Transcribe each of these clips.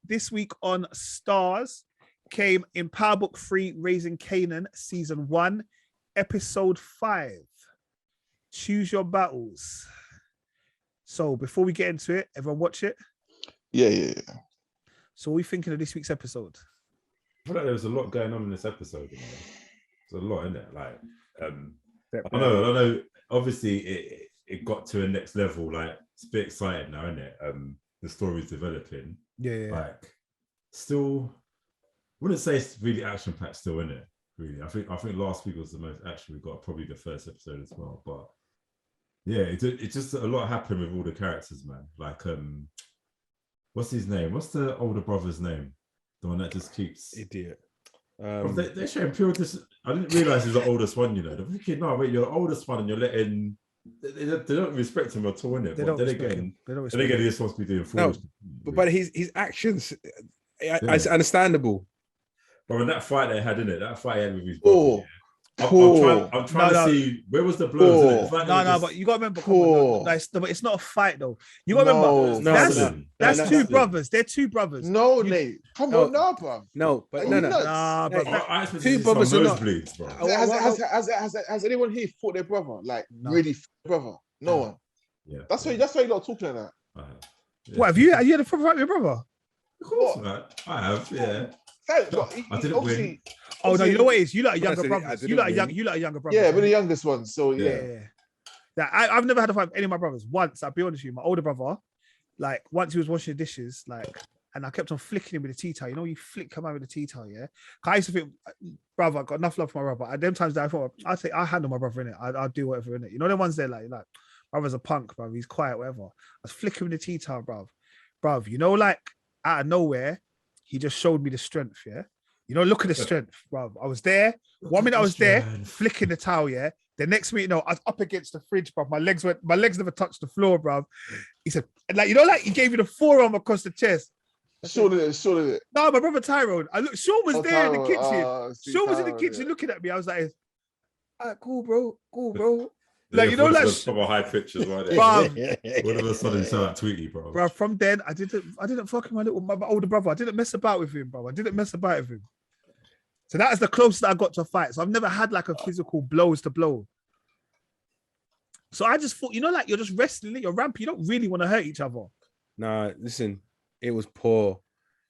This week on Stars came in Power Book 3, Raising Kanan, Season 1, Episode 5. Choose your battles. So before we get into it, everyone watch it? Yeah. So what are we thinking of this week's episode? I feel like there was a lot going on in this episode. You know? There's a lot in it. Like, I know. Obviously, it got to a next level. Like, it's a bit exciting now, isn't it? The story's developing. Yeah. Like, still, I wouldn't say it's really action packed. Still, in it. Really, I think last week was the most action we got. Probably the first episode as well. But yeah, it just a lot happened with all the characters, man. Like, what's his name? What's the older brother's name? The one that just keeps idiot. They're showing pure. I didn't realize he's the oldest one. You know, they're thinking, no, wait, you're the oldest one, and you're letting. They don't respect him at all, innit? Then again, he's supposed to be doing foolish. No, but his actions, it's understandable. But in that fight they had, innit? That fight he had with his brother. I'm trying to see where was the blows. But you gotta remember, but it's not a fight though. You gotta remember, that's two brothers. They're two brothers. No, Nate. Come on, bro. No, but two brothers are not. Has anyone here fought their brother? Like really brother? No one. Yeah. That's why you're not talking like that. What have you had a problem with your brother? Of course, man. I have. Yeah. I didn't win. Oh no, you know what it is? You like younger brothers. You like younger brothers. Yeah, we're the youngest ones. So yeah. I've never had a fight with any of my brothers. Once, I'll be honest with you, my older brother, like once he was washing the dishes, like, and I kept on flicking him with a tea towel. You know, you flick him out with a tea towel, yeah. I used to think, brother, I got enough love for my brother. At them times that I thought, I'll handle my brother in it. I'll do whatever in it. You know, the ones there like brother's a punk, bro. He's quiet, whatever. I was flicking with the tea towel, bro. You know, like out of nowhere, he just showed me the strength, yeah. You know, look at the strength, bro. I was there. 1 minute I was there, flicking the towel, yeah. The next minute, I was up against the fridge, bro. My legs never touched the floor, bro. He said, like, you know, like he gave you the forearm across the chest. Sure did it. No, my brother Tyrone. Sean was there in the kitchen. Sean was in the kitchen looking at me. I was like, all right, cool, bro. Like, you know, like from a high pitch as well. All of a sudden, it's like Tweety, bro. Bro, from then, I didn't fuck with my older brother. I didn't mess about with him, bro. So that is the closest I got to a fight. So I've never had like a physical blows to blow. So I just thought, you know, like you're just wrestling, you're ramping. You don't really want to hurt each other. Nah, listen, it was poor.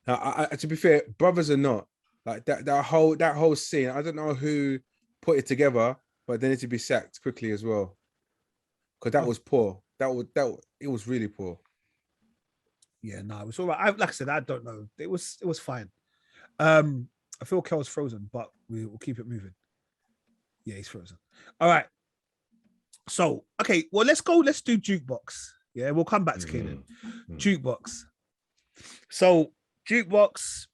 Now, to be fair, brothers are not like that whole scene. I don't know who put it together, but they need to be sacked quickly as well, because that was poor. It was really poor. Yeah, no, it was all right. Like I said, I don't know. It was fine. I feel Kel's frozen, but we'll keep it moving. Yeah, he's frozen. All right. So, okay, well, let's do Jukebox. Yeah, we'll come back to Kanan. Jukebox. So, Jukebox,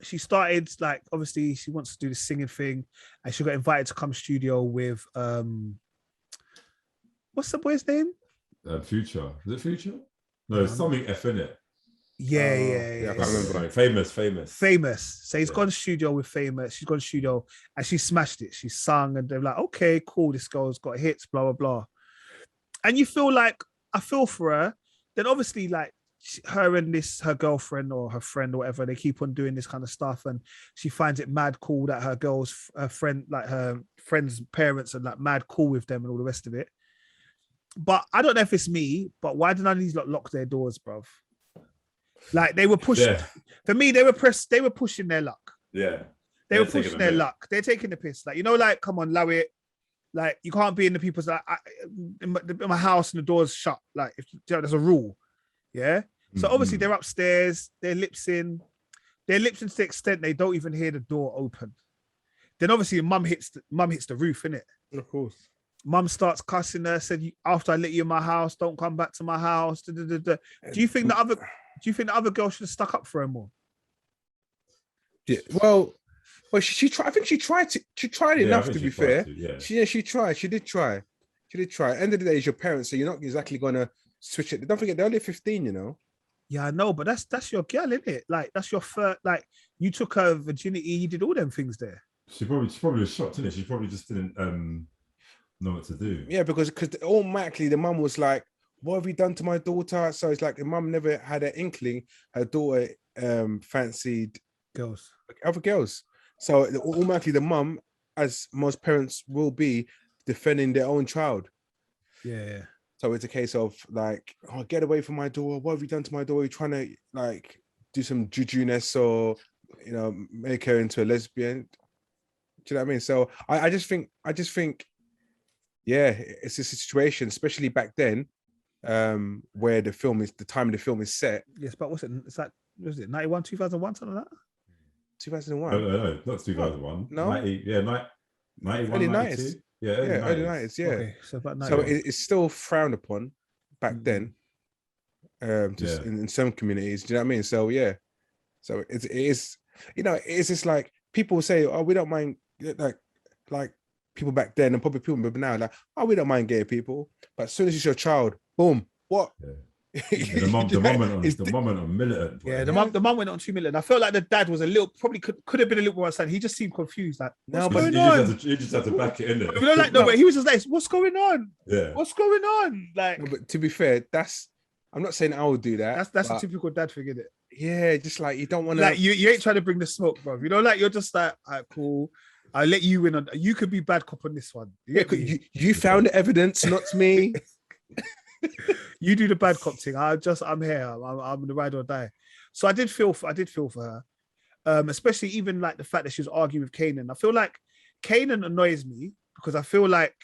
she started, like, obviously, she wants to do the singing thing, and she got invited to come studio with, what's the boy's name? Future. Is it Future? No, it's something F in it. Yeah. I can't remember. Like, famous. So he's gone studio with Famous. She's gone studio and she smashed it. She sung and they're like, okay, cool. This girl's got hits, blah, blah, blah. And you feel like, I feel for her. Then obviously like her and her girlfriend or her friend or whatever, they keep on doing this kind of stuff. And she finds it mad cool that her friend's parents are like mad cool with them and all the rest of it. But I don't know if it's me, but why did none of these lock their doors, bruv? Like they were pushing. Yeah. For me, they were pushing their luck. Yeah. They were pushing their luck. They're taking the piss. Like, you know, like, come on, allow it. Like, you can't be in the people's like in my house and the door's shut. Like, there's a rule. Yeah. So obviously they're upstairs, they're lip-syncing to the extent they don't even hear the door open. Then obviously mum hits the roof, innit? Of course. Mum starts cussing her, said, after I let you in my house, don't come back to my house. Do you think the other girl should have stuck up for her more? Yeah, well, she tried. I think she tried enough. To be fair, she tried. She did try. At the end of the day, it's your parents, so you're not exactly gonna switch it. Don't forget, they're only 15. You know. Yeah, I know, but that's your girl, isn't it? Like that's your first. Like you took her virginity. You did all them things there. She probably was shocked, didn't it? She probably just didn't know what to do. Yeah, because automatically the mum was like, what have you done to my daughter? So it's like the mum never had an inkling her daughter fancied Girls. other girls. So automatically the mum, as most parents will be, defending their own child. Yeah. So it's a case of like, oh, get away from my daughter. What have you done to my daughter? You're trying to like do some juju-ness or, you know, make her into a lesbian. Do you know what I mean? So I just think, yeah, it's a situation, especially back then, where the time of the film is set. Yes, but what's it? It's like, was it 91, 2001, something like that? 2001. No, not 2001. No, 91, early 92. 90s. Yeah, early 90s. Yeah. Okay, so about 90. So it's still frowned upon back then, just in some communities. Do you know what I mean? So yeah, so it is, you know, it's just like people say, oh, we don't mind, like people back then and probably people now, like, oh, we don't mind gay people, but as soon as it's your child, boom, what? Yeah. The mum went on militant. Yeah, the mum went on 2 million. I felt like the dad was a little, probably could have been a little more understanding. He just seemed confused. Like, what's going on? You just had to back it in there. You know, like, no, but he was just like, what's going on? Yeah. What's going on? Like, No, but to be fair, I'm not saying I would do that. that's a typical dad thing, isn't it? Yeah, just like you don't want to. Like, you ain't trying to bring the smoke, bro. You know, like, you're just like, all right, cool. I'll let you win on. You could be bad cop on this one. You found the evidence, not me. You do the bad cop thing. I'm here. I'm the ride or die. So I did feel for her, especially even like the fact that she was arguing with Kanan. I feel like Kanan annoys me because I feel like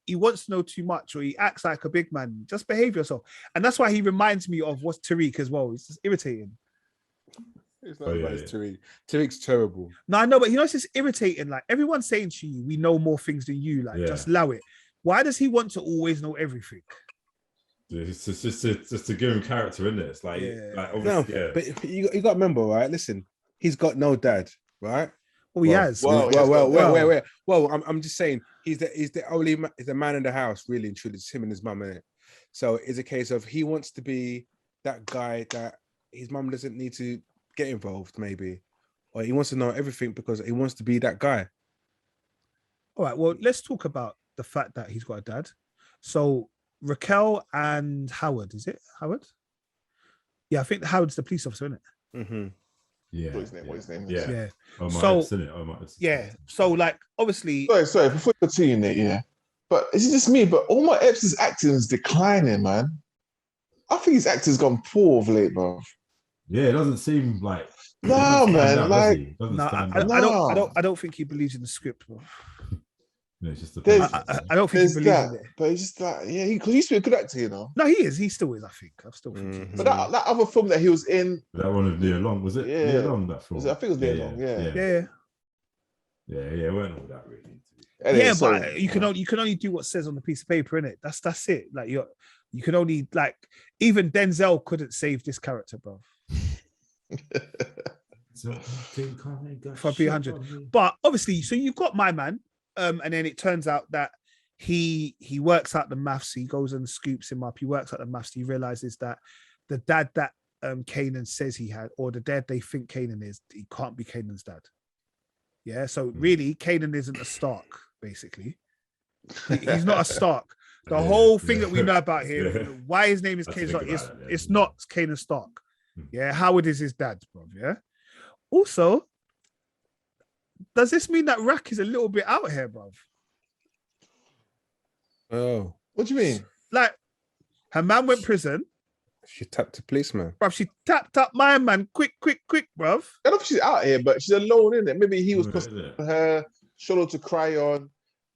he wants to know too much or he acts like a big man. Just behave yourself, and that's why he reminds me of what's Tariq as well. It's just irritating. It's not about Tariq. Tariq's terrible. No, I know, but you know, it's just irritating. Like, everyone's saying to you, we know more things than you. Like, just allow it. Why does he want to always know everything? It's just to give him character, isn't it? It's like, but you got to remember, right? Listen, he's got no dad, right? Well, he has. Well, I'm just saying he's the man in the house, really and truly. It's him and his mum, innit? So it's a case of he wants to be that guy that his mum doesn't need to get involved, maybe, or he wants to know everything because he wants to be that guy. All right, well, let's talk about the fact that he's got a dad. So Raquel and Howard, is it Howard? Yeah, I think Howard's the police officer, isn't it? Mm-hmm. Yeah. What his name is? Yeah. Yeah. So like, obviously. Sorry. Before you continue, Nate, yeah. But is it just me? But all my Ep's acting is declining, man. I think his acting's gone poor of late, bro. Yeah, it doesn't seem like. No, man. Like, I don't think he believes in the script, bro. No, it's just I don't think he believes in it. But he's just like, yeah, because he used to be a good actor, you know. No, he is. He still is. I think. I still think. Mm-hmm. But that other film that he was in. That one with Leo Long, was it? Yeah. Leo Long, that film. I think it was Leo Long. Yeah. It weren't all that really. Anyway, yeah, but you can only do what says on the piece of paper, innit? That's it. Like, you can only, like, even Denzel couldn't save this character, bro. For 300. But obviously, so you've got my man, and then it turns out that he works out the maths. He goes and scoops him up. He works out the maths. He realizes that the dad that Kanan says he had, or the dad they think Kanan is, he can't be Kanan's dad. Yeah, so really, Kanan isn't a Stark, basically. He's not a Stark. The whole thing that we know about him, why his name is Kanan Stark, it's not Kanan Stark. Yeah, Howard is his dad, bro. Yeah. Also, does this mean that Rack is a little bit out here, bro? Oh, what do you mean? Like, her man went prison. She tapped the policeman. Bruv, she tapped up my man quick, bruv. I don't know if she's out here, but she's alone, isn't it? Maybe he was costing her shoulder to cry on.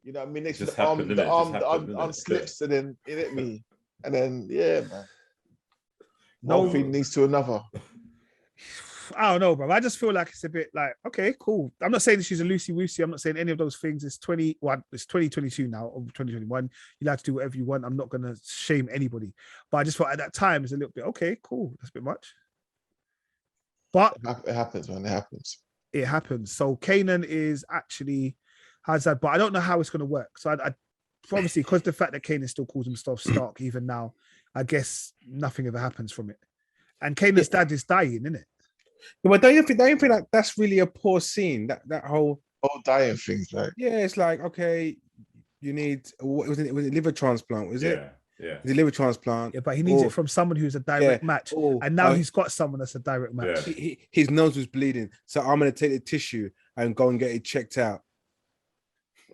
You know what I mean? Next to the arm slips, and then it hit me. And then, yeah, man. One thing leads to another. I don't know, bro. I just feel like it's a bit like, okay, cool. I'm not saying that she's a loosey-woosey. I'm not saying any of those things. It's 2022 now, or 2021. You're allowed to do whatever you want. I'm not going to shame anybody. But I just thought at that time, it's a little bit, okay, cool. That's a bit much. But it happens, man. It happens. It happens. So Kanan is actually has that, but I don't know how it's going to work. So I obviously, because the fact that Kanan still calls himself Stark even now, I guess nothing ever happens from it. And Kanan's dad is dying, isn't it? Yeah, but don't you think like that's really a poor scene? That whole dying things, right? Yeah, it's like, okay, you need, what was it liver transplant? Was it? Yeah. He's a liver transplant. Yeah, but he needs it from someone who's a direct match. And now he's got someone that's a direct match. Yeah. His nose was bleeding. So I'm going to take the tissue and go and get it checked out.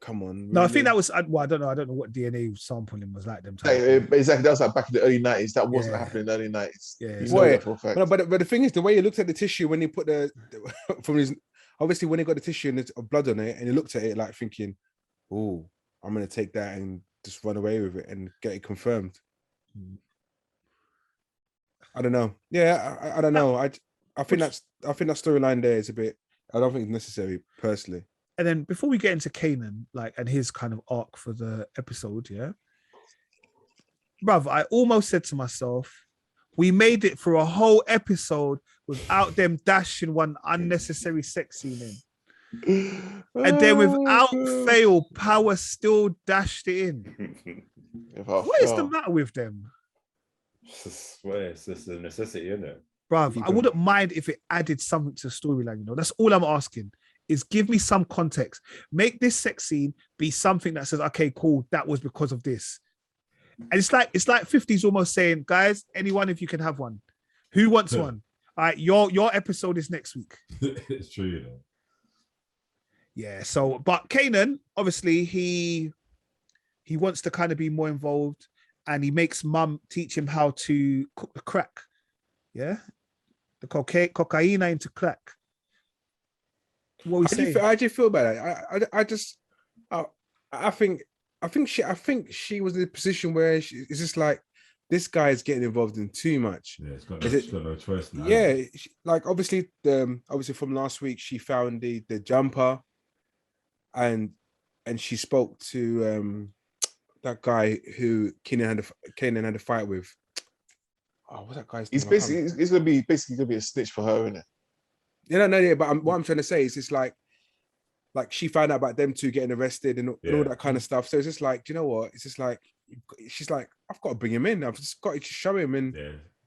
Come on. Really? No, I think that was, well, I don't know what DNA sampling was like them times. Exactly. That was like back in the early 90s. That wasn't happening in the early 90s. Yeah. But the thing is, the way he looked at the tissue when he put from his, obviously when he got the tissue and there's blood on it, and he looked at it like thinking, oh, I'm going to take that and just run away with it and get it confirmed. I don't know. Yeah, I don't know. I think that storyline there is a bit, I don't think it's necessary personally. And then before we get into Kanan, like, and his kind of arc for the episode, yeah, bruv, I almost said to myself, we made it through a whole episode without them dashing one unnecessary sex scene in. And then without fail, Power still dashed it in. What is the matter with them? It's just a necessity, isn't it? Bruv, I wouldn't mind if it added something to the storyline, you know. That's all I'm asking. Is give me some context. Make this sex scene be something that says, okay, cool, that was because of this. And it's like 50's almost saying, guys, anyone if you can have one. Who wants one? All right, your episode is next week. It's true, you know. Yeah, so but Kanan, obviously, he wants to kind of be more involved, and he makes mum teach him how to cook the crack. Yeah. The cocaine into crack. What how do you feel about it? I think she was in a position where it's just like, this guy is getting involved in too much. Yeah, she's got no choice now. Yeah, like obviously from last week she found the jumper, and she spoke to that guy who Kanan had a fight with. Oh, what's that guy's name? He's gonna be a snitch for her, isn't it? Yeah, no, but what I'm trying to say is it's like she found out about them two getting arrested and all that kind of stuff. So it's just like, do you know what? It's just like, she's like, I've got to bring him in. I've just got to show him. And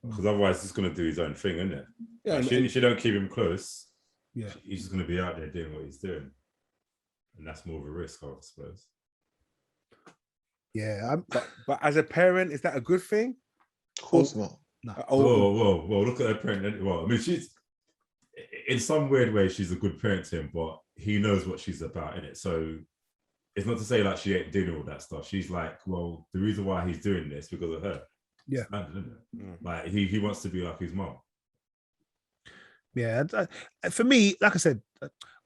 because otherwise he's going to do his own thing, isn't it? Yeah. Like, if you don't keep him close, he's just going to be out there doing what he's doing. And that's more of a risk, I suppose. Yeah. But as a parent, is that a good thing? Of course not. No. Whoa, look at her parent. Well, I mean, she's, in some weird way, she's a good parent to him, but he knows what she's about, innit? So it's not to say like she ain't doing all that stuff. She's like, well, the reason why he's doing this because of her. Yeah. Standard, isn't it? Like he wants to be like his mom. Yeah. For me, like I said,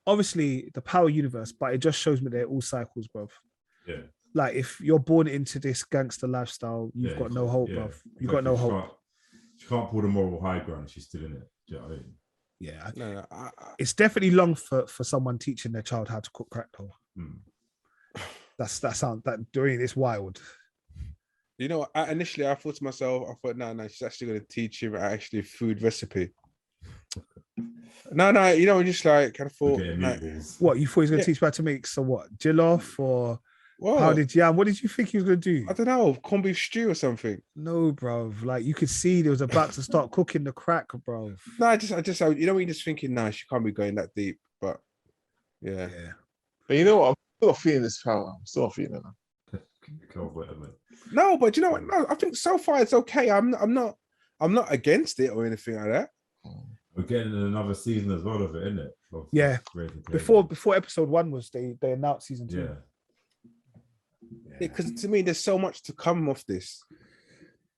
obviously the power universe, but it just shows me they're all cycles, bruv. Yeah. Like if you're born into this gangster lifestyle, you've got no hope, bruv. You've got no hope. She can't pull the moral high ground. She's still in it. Do you know what I mean? Yeah, it's definitely long for someone teaching their child how to cook crack though. That doing it's wild. You know, initially I thought to myself, no, she's actually going to teach him actually food recipe. No, you know, just like I thought. Like, what you thought he was going to teach how to make jollof or pounded yam? What did you think he was going to do? I don't know, corned beef stew or something. No, bro. Like you could see he was about to start cooking the crack, bro. No, I just, you know, when you're just thinking, nah, she can't be going that deep. But yeah. But you know what? I'm still not feeling this power. I'm still not feeling it. No, but you know what? No, I think so far it's okay. I'm not against it or anything like that. We're getting another season as well of it, isn't it? Yeah. Before episode 1 was they announced season 2. Yeah. Because to me, there's so much to come off this.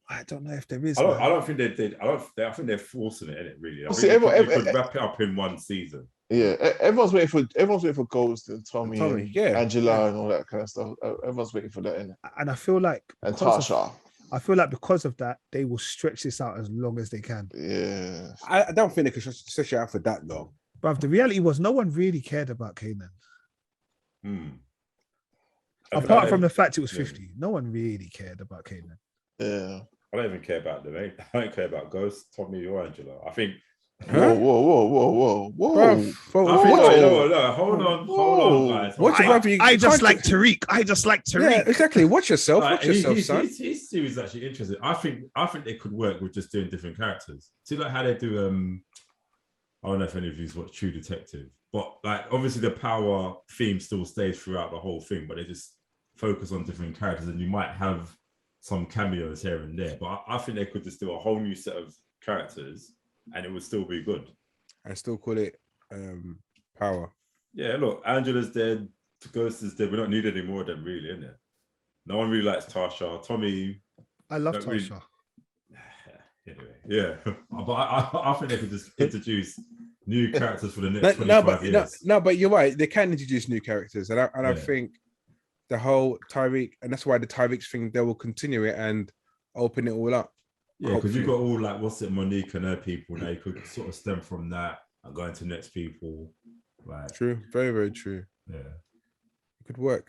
I don't know if there is. I don't think they did. I think they're forcing it, innit? Really. I See, think they could wrap it up in one season. Yeah, everyone's waiting for Ghost and Tommy and Angela and all that kind of stuff. Everyone's waiting for that, innit? And I feel like Tasha. I feel like because of that, they will stretch this out as long as they can. Yeah. I don't think they could stretch it out for that long. But the reality was no one really cared about Kanan. Apart from the fact it was 50. No one really cared about Kanan. Yeah. I don't even care about them. I don't care about Ghost, Tommy, or Angela. I think. Whoa. No, hold on, guys. I just like Tariq. Yeah, exactly. Watch yourself. Son. His series is actually interesting. I think they could work with just doing different characters. See, like how they do. I don't know if any of you watch True Detective, but like obviously the power theme still stays throughout the whole thing, but they just focus on different characters, and you might have some cameos here and there. But I think they could just do a whole new set of characters, and it would still be good. And still call it Power. Yeah, look, Angela's dead, Ghost is dead. We don't need any more of them, really, innit? No one really likes Tasha. Tommy, I love Tasha. Anyway, yeah, but I think they could just introduce new characters for the next 25 years. No, but you're right. They can introduce new characters, and I think the whole Tyreek, and that's why the Tyreek thing, they will continue it and open it all up. Yeah, because you've got all like Monique and her people now. You could sort of stem from that and go into next people. Like, true, very, very true. Yeah, it could work.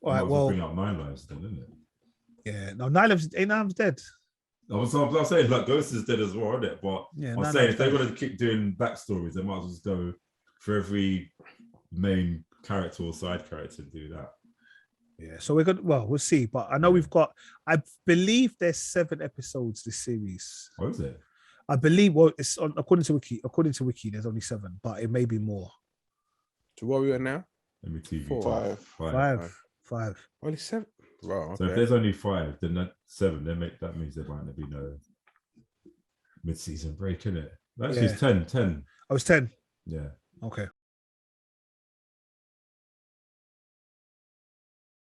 All right, well, bring up 9 Lives then, isn't it? Yeah, no, 9 Lives dead. I was saying like Ghost is dead as well, isn't it? But yeah, I'm saying if they're going to keep doing backstories, they might as well just go for every main character or side character and do that. Yeah, so we're good. Well, we'll see. But I know we've got. I believe there's 7 episodes this series. What is it? I believe. Well, it's on according to Wiki. According to Wiki, there's only 7, but it may be more. So what are we at now? Let me TV. 5. Only 7. Wow. Okay. So if there's only 5, then that 7. That means there might be no mid-season break, innit? Actually, it's 10. Oh, it's 10. Yeah. Okay.